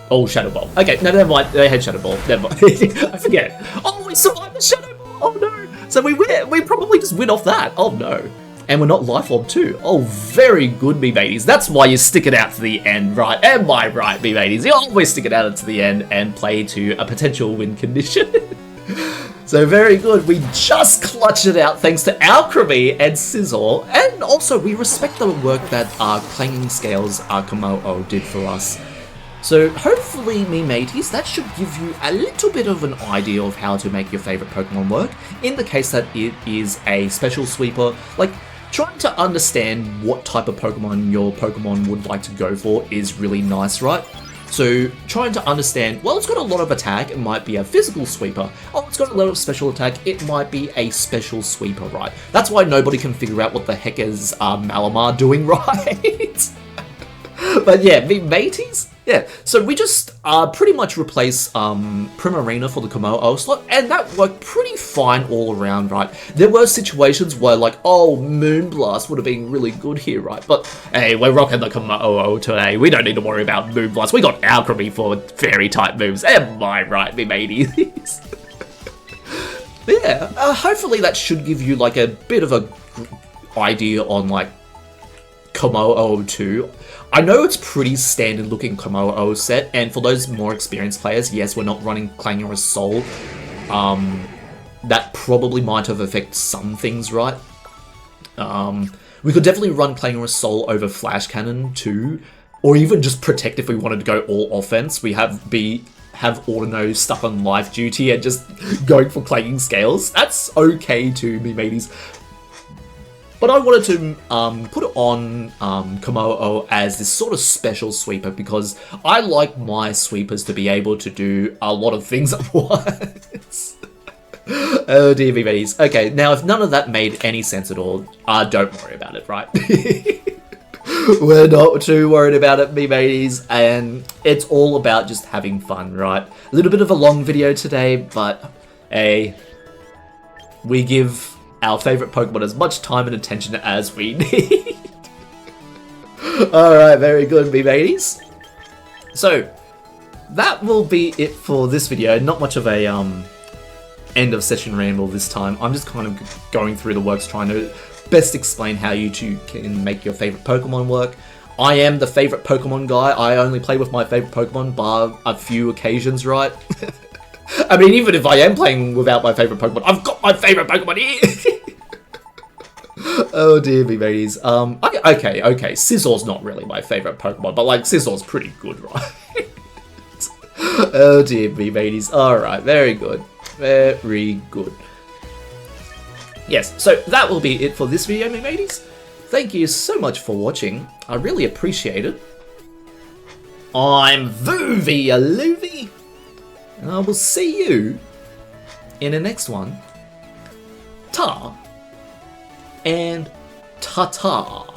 Oh, Shadow Ball. Okay, no, never mind. They had Shadow Ball. Never mind. I forget. Oh, we survived the Shadow Ball. Oh, no. So we win. We probably just win off that. Oh, no. And we're not Life Orb too. Oh, very good, me mateys. That's why you stick it out to the end, right? Am I right, me mateys? You always stick it out to the end and play to a potential win condition. So very good. We just clutched it out thanks to Alcremie and Scizor. And also, we respect the work that Clanging Scales Kommo-O did for us. So hopefully, me mateys, that should give you a little bit of an idea of how to make your favorite Pokemon work. In the case that it is a special sweeper, like trying to understand what type of Pokemon your Pokemon would like to go for is really nice, right? So trying to understand, well, it's got a lot of attack, it might be a physical sweeper. Oh, it's got a lot of special attack, it might be a special sweeper, right? That's why nobody can figure out what the heck is Malamar doing, right? But yeah, me mateys, yeah. So we just pretty much replace Primarina for the Kommo-O slot, and that worked pretty fine all around, right? There were situations where like, oh, Moonblast would have been really good here, right? But hey, we're rocking the Kommo-O today. We don't need to worry about Moonblast. We got Alcremie for fairy type moves. Am I right, me mateys? Yeah, hopefully that should give you like a bit of a idea on like Kommo-O 2. I know it's pretty standard looking Kommo-O set, and for those more experienced players, yes, we're not running Clangorous Soul. That probably might have affected some things, right? We could definitely run Clangorous Soul over Flash Cannon too, or even just Protect if we wanted to go all offense. We have Audino stuck on life duty and just going for Clanging Scales. That's okay too, me mateys. But I wanted to put it on Kommo-O as this sort of special sweeper because I like my sweepers to be able to do a lot of things at once. Oh dear me mateys. Okay, now if none of that made any sense at all, don't worry about it, right? We're not too worried about it, me mateys, and it's all about just having fun, right? A little bit of a long video today, but hey, we give our favourite Pokemon as much time and attention as we need. Alright, very good, me mateys. So, that will be it for this video. Not much of a end of session ramble this time. I'm just kind of going through the works, trying to best explain how you two can make your favourite Pokemon work. I am the favourite Pokemon guy. I only play with my favourite Pokemon bar a few occasions, right? I mean, even if I am playing without my favourite Pokemon, I've got my favourite Pokemon here! Oh dear me mateys. Okay, Scissor's not really my favourite Pokemon, but like, Scissor's pretty good, right? Oh dear me mateys. Alright, very good. Very good. Yes, so that will be it for this video, me mateys. Thank you so much for watching. I really appreciate it. I'm Vuvi Yaloovie, and I will see you in the next one. Ta and ta-ta.